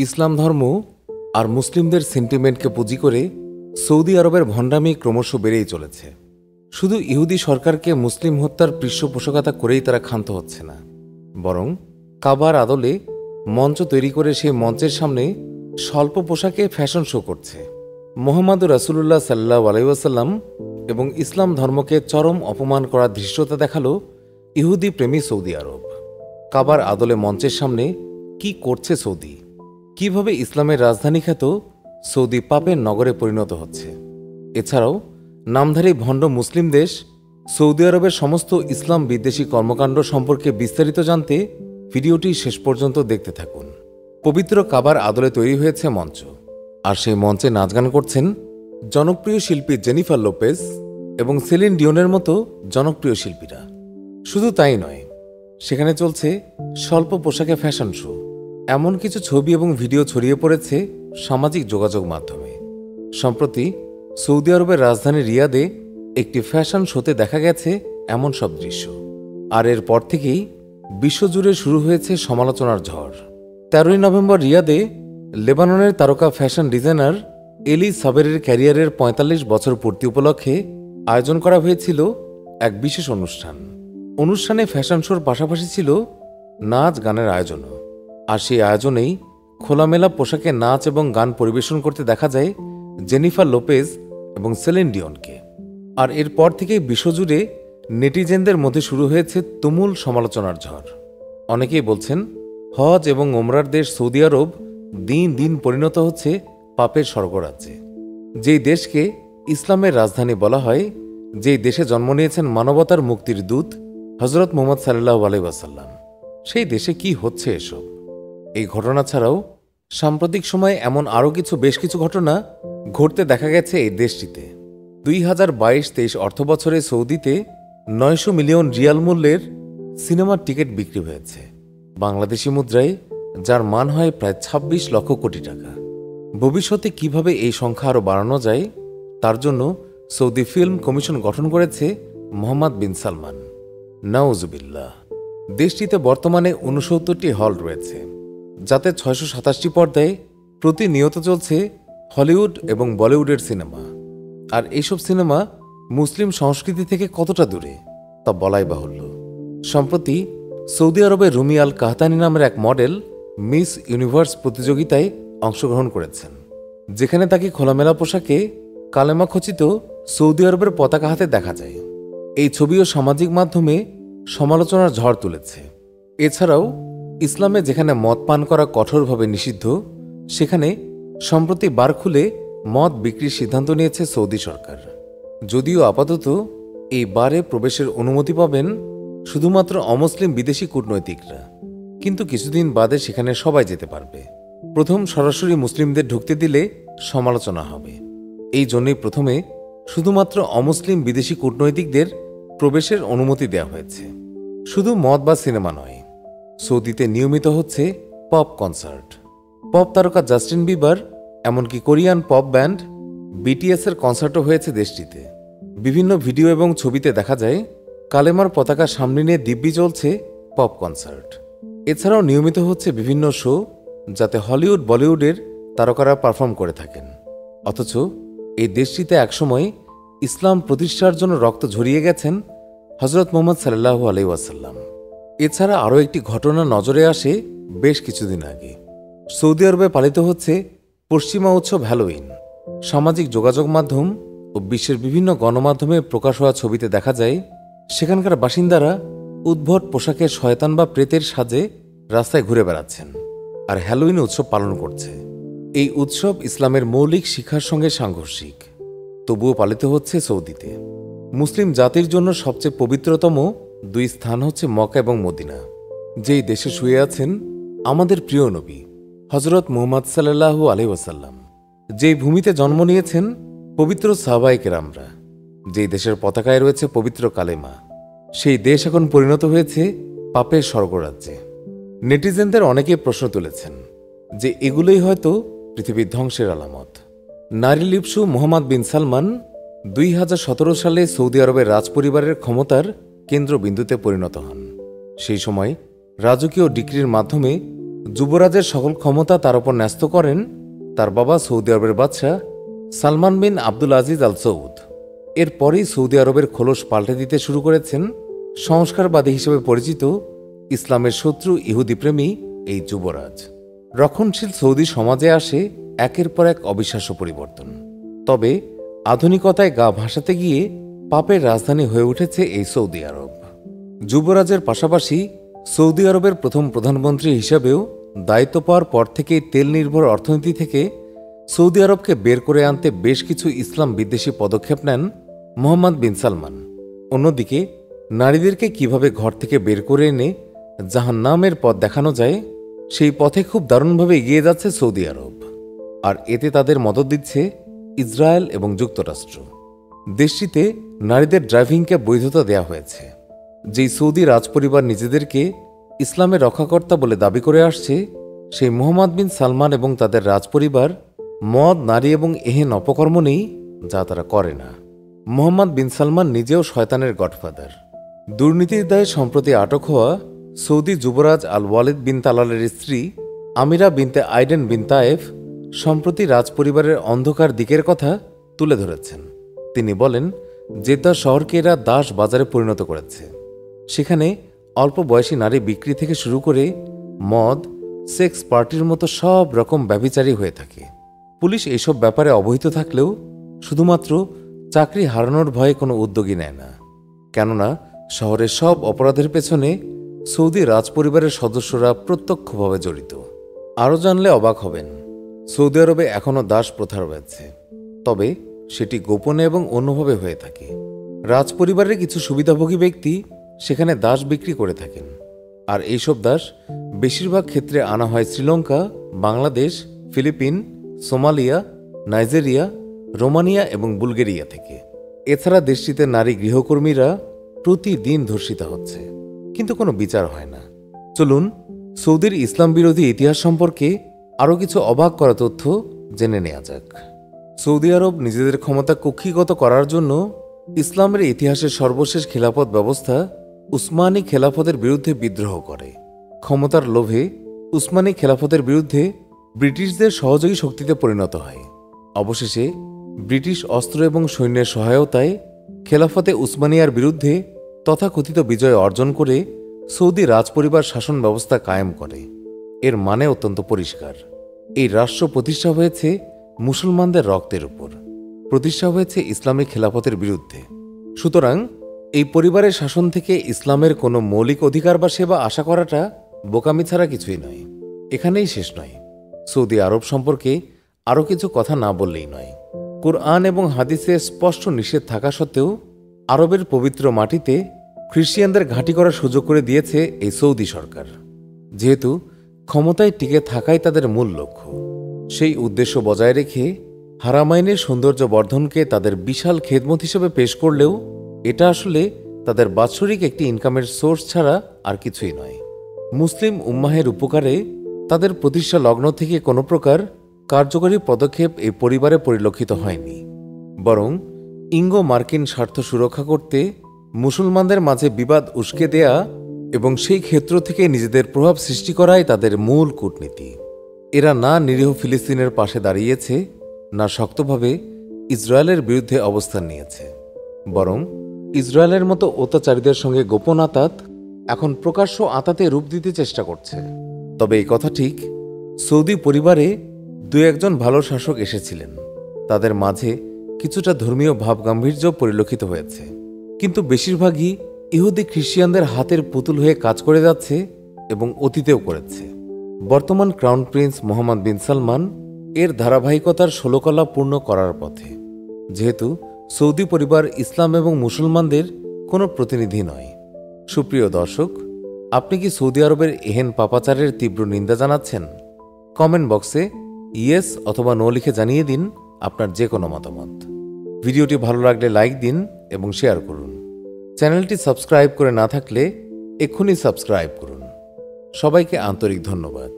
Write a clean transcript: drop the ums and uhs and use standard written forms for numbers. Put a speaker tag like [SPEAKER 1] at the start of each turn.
[SPEAKER 1] ইসলাম ধর্ম আর মুসলিমদের সেন্টিমেন্টকে পুঁজি করে সৌদি আরবের ভণ্ডামি ক্রমশ বেড়েই চলেছে। শুধু ইহুদি সরকারকে মুসলিম হত্যার পৃষ্ঠপোষকতা করেই তারা ক্ষান্ত হচ্ছে না, বরং কাবার আদলে মঞ্চ তৈরি করে সেই মঞ্চের সামনে স্বল্প পোশাকে ফ্যাশন শো করছে। মোহাম্মদুর রাসূলুল্লাহ সাল্লাল্লাহু আলাইহি ওয়াসাল্লাম এবং ইসলাম ধর্মকে চরম অপমান করার ধৃষ্টতা দেখালো ইহুদি প্রেমী সৌদি আরব। কাবার আদলে মঞ্চের সামনে কি করছে সৌদি? কিভাবে ইসলামের রাজধানী খ্যাত সৌদি পাপের নগরে পরিণত হচ্ছে? এছাড়াও নামধারী ভণ্ড মুসলিম দেশ সৌদি আরবের সমস্ত ইসলাম বিদ্বেষী কর্মকাণ্ড সম্পর্কে বিস্তারিত জানতে ভিডিওটি শেষ পর্যন্ত দেখতে থাকুন। পবিত্র কাবার আদলে তৈরি হয়েছে মঞ্চ, আর সেই মঞ্চে নাচ গান করছেন জনপ্রিয় শিল্পী জেনিফার লোপেজ এবং সেলিন ডিওনের মতো জনপ্রিয় শিল্পীরা। শুধু তাই নয়, সেখানে চলছে স্বল্প পোশাকে ফ্যাশন শো। এমন কিছু ছবি এবং ভিডিও ছড়িয়ে পড়েছে সামাজিক যোগাযোগ মাধ্যমে। সম্প্রতি সৌদি আরবের রাজধানী রিয়াদে একটি ফ্যাশন শোতে দেখা গেছে এমন সব দৃশ্য, আর এরপর থেকেই বিশ্বজুড়ে শুরু হয়েছে সমালোচনার ঝড়। 13ই নভেম্বর রিয়াদে লেবাননের তারকা ফ্যাশন ডিজাইনার এলি সাবেরের ক্যারিয়ারের ৪৫ বছর পূর্তি উপলক্ষে আয়োজন করা হয়েছিল এক বিশেষ অনুষ্ঠানে ফ্যাশন শোর পাশাপাশি ছিল নাচ গানের আয়োজনও। আর সেই আয়োজনেই খোলামেলা পোশাকে নাচ এবং গান পরিবেশন করতে দেখা যায় জেনিফার লোপেজ এবং সেলিন ডিওনকে। আর এরপর থেকেই বিশ্বজুড়ে নেটিজেনদের মধ্যে শুরু হয়েছে তুমুল সমালোচনার ঝড়। অনেকেই বলছেন হজ এবং ওমরার দেশ সৌদি আরব দিন দিন পরিণত হচ্ছে পাপের স্বর্গরাজ্যে। যেই দেশকে ইসলামের রাজধানী বলা হয়, যেই দেশে জন্ম নিয়েছেন মানবতার মুক্তির দূত হজরত মুহাম্মদ সাল্লাল্লাহু আলাইহি ওয়াসাল্লাম, সেই দেশে কি হচ্ছে এসব? এই ঘটনা ছাড়াও সাম্প্রতিক সময়ে এমন আরও বেশ কিছু ঘটনা ঘটতে দেখা গেছে এই দেশটিতে। 2022-23 অর্থবছরে সৌদিতে 900 মিলিয়ন রিয়াল মূল্যের সিনেমার টিকিট বিক্রি হয়েছে বাংলাদেশি মুদ্রায়, যার মান হয় প্রায় 26 লক্ষ কোটি টাকা। ভবিষ্যতে কিভাবে এই সংখ্যা আরও বাড়ানো যায় তার জন্য সৌদি ফিল্ম কমিশন গঠন করেছে মোহাম্মদ বিন সালমান। নাউজুবিল্লাহ। দেশটিতে বর্তমানে 69টি হল রয়েছে, যাতে 627টি পর্দায় প্রতিনিয়ত চলছে হলিউড এবং বলিউডের সিনেমা। আর এইসব সিনেমা মুসলিম সংস্কৃতি থেকে কতটা দূরে তা বলাই বাহুল্য। সম্প্রতি সৌদি আরবের রুমি আল কাহতানি নামের এক মডেল মিস ইউনিভার্স প্রতিযোগিতায় অংশগ্রহণ করেছেন, যেখানে তাকে খোলামেলা পোশাকে কালেমা খচিত সৌদি আরবের পতাকা হাতে দেখা যায়। এই ছবিও সামাজিক মাধ্যমে সমালোচনার ঝড় তুলেছে। এছাড়াও ইসলামে যেখানে মদ পান করা কঠোরভাবে নিষিদ্ধ, সেখানে সম্প্রতি বার খুলে মদ বিক্রির সিদ্ধান্ত নিয়েছে সৌদি সরকার। যদিও আপাতত এই বারে প্রবেশের অনুমতি পাবেন শুধুমাত্র অমুসলিম বিদেশি কূটনৈতিকরা, কিন্তু কিছুদিন বাদে সেখানে সবাই যেতে পারবে। প্রথম সরাসরি মুসলিমদের ঢুকতে দিলে সমালোচনা হবে। এই জন্যই প্রথমে শুধুমাত্র অমুসলিম বিদেশি কূটনৈতিকদের প্রবেশের অনুমতি দেওয়া হয়েছে। শুধু মদ বা সিনেমা নয়, সৌদিতে নিয়মিত হচ্ছে পপ কনসার্ট। পপ তারকা জাস্টিন বিবার, এমনকি কোরিয়ান পপ ব্যান্ড বিটিএস এর কনসার্টও হয়েছে দেশটিতে। বিভিন্ন ভিডিও এবং ছবিতে দেখা যায় কালেমার পতাকা সামনে নিয়ে দিব্যি চলছে পপ কনসার্ট। এছাড়াও নিয়মিত হচ্ছে বিভিন্ন শো, যাতে হলিউড বলিউডের তারকারা পারফর্ম করে থাকেন। অথচ এই দেশটিতে একসময় ইসলাম প্রতিষ্ঠার জন্য রক্ত ঝরিয়ে গেছেন হজরত মুহাম্মদ সাল্লাল্লাহু আলাইহি ওয়াসাল্লাম। এছাড়া আরও একটি ঘটনা নজরে আসে বেশ কিছুদিন আগে। সৌদি আরবে পালিত হচ্ছে পশ্চিমা উৎসব হ্যালোইন। সামাজিক যোগাযোগ মাধ্যম ও বিশ্বের বিভিন্ন গণমাধ্যমে প্রকাশ হওয়া ছবিতে দেখা যায় সেখানকার বাসিন্দারা উদ্ভট পোশাকে শয়তান বা প্রেতের সাজে রাস্তায় ঘুরে বেড়াচ্ছেন আর হ্যালোইন উৎসব পালন করছে। এই উৎসব ইসলামের মৌলিক শিক্ষার সঙ্গে সাংঘর্ষিক, তবুও পালিত হচ্ছে সৌদিতে। মুসলিম জাতির জন্য সবচেয়ে পবিত্রতম দুই স্থান হচ্ছে মক্কা এবং মদিনা, যেই দেশে শুয়ে আছেন আমাদের প্রিয় নবী হজরত মুহাম্মদ সাল্লাল্লাহু আলাইহি ওয়াসাল্লাম, যেই ভূমিতে জন্ম নিয়েছেন পবিত্র সাহাবায়ে কেরামরা, যেই দেশের পতাকায় রয়েছে পবিত্র কালেমা। সেই দেশ এখন পরিণত হয়েছে পাপের স্বর্গরাজ্যে। নেটিজেনদের অনেকে প্রশ্ন তুলেছেন যে এগুলোই হয়তো পৃথিবীর ধ্বংসের আলামত। নারী লিপসু মোহাম্মদ বিন সালমান 2017 সালে সৌদি আরবের রাজপরিবারের ক্ষমতার কেন্দ্রবিন্দুতে পরিণত হন। সেই সময় রাজকীয় ডিক্রির মাধ্যমে যুবরাজের সকল ক্ষমতা তার উপর ন্যস্ত করেন তার বাবা সৌদি আরবের বাদশাহ সালমান বিন আব্দুল আজিজ আল সৌদ। এরপরেই সৌদি আরবের খোলস পাল্টে দিতে শুরু করেছেন সংস্কারবাদী হিসেবে পরিচিত ইসলামের শত্রু ইহুদিপ্রেমী এই যুবরাজ। রক্ষণশীল সৌদি সমাজে আসে একের পর এক অবিশ্বাস্য পরিবর্তন। তবে আধুনিকতায় গা ভাসাতে গিয়ে পাপের রাজধানী হয়ে উঠেছে এই সৌদি আরব। যুবরাজের পাশাপাশি সৌদি আরবের প্রথম প্রধানমন্ত্রী হিসাবেও দায়িত্ব পাওয়ার পর থেকেই তেল নির্ভর অর্থনীতি থেকে সৌদি আরবকে বের করে আনতে বেশ কিছু ইসলাম বিদ্বেষী পদক্ষেপ নেন মোহাম্মদ বিন সালমান। অন্যদিকে নারীদেরকে কিভাবে ঘর থেকে বের করে এনে জাহান্নামের পথ দেখানো যায় সেই পথে খুব দারুণভাবে এগিয়ে যাচ্ছে সৌদি আরব। আর এতে তাদের মদত দিচ্ছে ইসরায়েল এবং যুক্তরাষ্ট্র। দেশটিতে নারীদের ড্রাইভিংকে বৈধতা দেয়া হয়েছে। যেই সৌদি রাজপরিবার নিজেদেরকে ইসলামের রক্ষাকর্তা বলে দাবি করে আসছে, সেই মোহাম্মদ বিন সালমান এবং তাদের রাজপরিবার মদ, নারী এবং এহেন অপকর্ম নেই যা তারা করে না। মোহাম্মদ বিন সালমান নিজেও শয়তানের গডফাদার। দুর্নীতির দায়ে সম্প্রতি আটক হওয়া সৌদি যুবরাজ আল ওয়ালিদ বিন তালালের স্ত্রী আমিরা বিনতে আইডেন বিন তায়েফ সম্প্রতি রাজপরিবারের অন্ধকার দিকের কথা তুলে ধরেছেন। তিনি বলেন, জেদ্দা শহরকে এরা দাস বাজারে পরিণত করেছে। সেখানে অল্প বয়সী নারী বিক্রি থেকে শুরু করে মদ, সেক্স পার্টির মতো সব রকম ব্যভিচারী হয়ে থাকে। পুলিশ এইসব ব্যাপারে অবহিত থাকলেও শুধুমাত্র চাকরি হারানোর ভয়ে কোনো উদ্যোগী নেয় না। কেননা শহরের সব অপরাধের পেছনে সৌদি রাজপরিবারের সদস্যরা প্রত্যক্ষভাবে জড়িত। আরও জানলে অবাক হবেন, সৌদি আরবে এখনও দাস প্রথা রয়েছে, তবে সেটি গোপনে এবং অন্যভাবে হয়ে থাকে। রাজপরিবারের কিছু সুবিধাভোগী ব্যক্তি সেখানে দাস বিক্রি করে থাকেন। আর এইসব দাস বেশিরভাগ ক্ষেত্রে আনা হয় Sri Lanka, Bangladesh, Philippines, Somalia, Nigeria, Romania এবং বুলগেরিয়া থেকে। এছাড়া দেশটিতে নারী গৃহকর্মীরা প্রতিদিন ধর্ষিতা হচ্ছে, কিন্তু কোনো বিচার হয় না। চলুন সৌদির ইসলাম বিরোধী ইতিহাস সম্পর্কে আরও কিছু অবাক করা তথ্য জেনে নেওয়া যাক। সৌদি আরব নিজেদের ক্ষমতা কক্ষিগত করার জন্য ইসলামের ইতিহাসের সর্বশেষ খেলাফত ব্যবস্থা উসমানী খেলাফতের বিরুদ্ধে বিদ্রোহ করে। ক্ষমতার লোভে উসমানী খেলাফতের বিরুদ্ধে ব্রিটিশদের সহযোগী শক্তিতে পরিণত হয়। অবশেষে ব্রিটিশ অস্ত্র এবং সৈন্যের সহায়তায় খেলাফতে উসমানিয়ার বিরুদ্ধে তথাকথিত বিজয় অর্জন করে সৌদি রাজপরিবার শাসন ব্যবস্থা কায়েম করে। এর মানে অত্যন্ত পরিষ্কার, এই রাষ্ট্র প্রতিষ্ঠা হয়েছে মুসলমানদের রক্তের উপর, প্রতিষ্ঠা হয়েছে ইসলামী খেলাফতের বিরুদ্ধে। সুতরাং এই পরিবারের শাসন থেকে ইসলামের কোনো মৌলিক অধিকার বা সেবা আশা করাটা বোকামি ছাড়া কিছুই নয়। এখানেই শেষ নয়, সৌদি আরব সম্পর্কে আরও কিছু কথা না বললেই নয়। কুরআন এবং হাদিসে স্পষ্ট নিষেধ থাকা সত্ত্বেও আরবের পবিত্র মাটিতে খ্রিস্টিয়ানদের ঘাঁটি করার সুযোগ করে দিয়েছে এই সৌদি সরকার। যেহেতু ক্ষমতায় টিকে থাকাই তাদের মূল লক্ষ্য, সেই উদ্দেশ্য বজায় রেখে হারামাইনের সৌন্দর্য বর্ধনকে তাদের বিশাল খেদমত হিসেবে পেশ করলেও এটা আসলে তাদের বাৎসরিক একটি ইনকামের সোর্স ছাড়া আর কিছুই নয়। মুসলিম উম্মাহের উপকারে তাদের প্রতিষ্ঠা লগ্ন থেকে কোনো প্রকার কার্যকরী পদক্ষেপ এই পরিবারে পরিলক্ষিত হয়নি, বরং ইঙ্গো মার্কিন স্বার্থ সুরক্ষা করতে মুসলমানদের মাঝে বিবাদ উস্কে দেয়া এবং সেই ক্ষেত্র থেকে নিজেদের প্রভাব সৃষ্টি করাই তাদের মূল কূটনীতি। এরা না নিরীহ ফিলিস্তিনের পাশে দাঁড়িয়েছে, না শক্তভাবে ইসরায়েলের বিরুদ্ধে অবস্থান নিয়েছে, বরং ইসরায়েলের মতো অত্যাচারীদের সঙ্গে গোপন আঁতাত এখন প্রকাশ্য আঁতাতে রূপ দিতে চেষ্টা করছে। তবে এই কথা ঠিক, সৌদি পরিবারে দু একজন ভালো শাসক এসেছিলেন, তাদের মাঝে কিছুটা ধর্মীয় ভাবগাম্ভীর্য পরিলক্ষিত হয়েছে, কিন্তু বেশিরভাগই ইহুদি খ্রিস্টিয়ানদের হাতের পুতুল হয়ে কাজ করে যাচ্ছে এবং অতীতেও করেছে। বর্তমান ক্রাউন প্রিন্স মোহাম্মদ বিন সালমান এর ধারাবাহিকতার ষোলকলা পূর্ণ করার পথে। যেহেতু সৌদি পরিবার ইসলাম এবং মুসলমানদের কোনো প্রতিনিধি নয়। সুপ্রিয় দর্শক, আপনি কি সৌদি আরবের এহেন পাপাচারের তীব্র নিন্দা জানাচ্ছেন? কমেন্ট বক্সে ইয়েস অথবা নো লিখে জানিয়ে দিন আপনার যে কোনো মতামত। ভিডিওটি ভালো লাগলে লাইক দিন এবং শেয়ার করুন। চ্যানেলটি সাবস্ক্রাইব করে না থাকলে এক্ষুনি সাবস্ক্রাইব করুন। সবাইকে আন্তরিক ধন্যবাদ।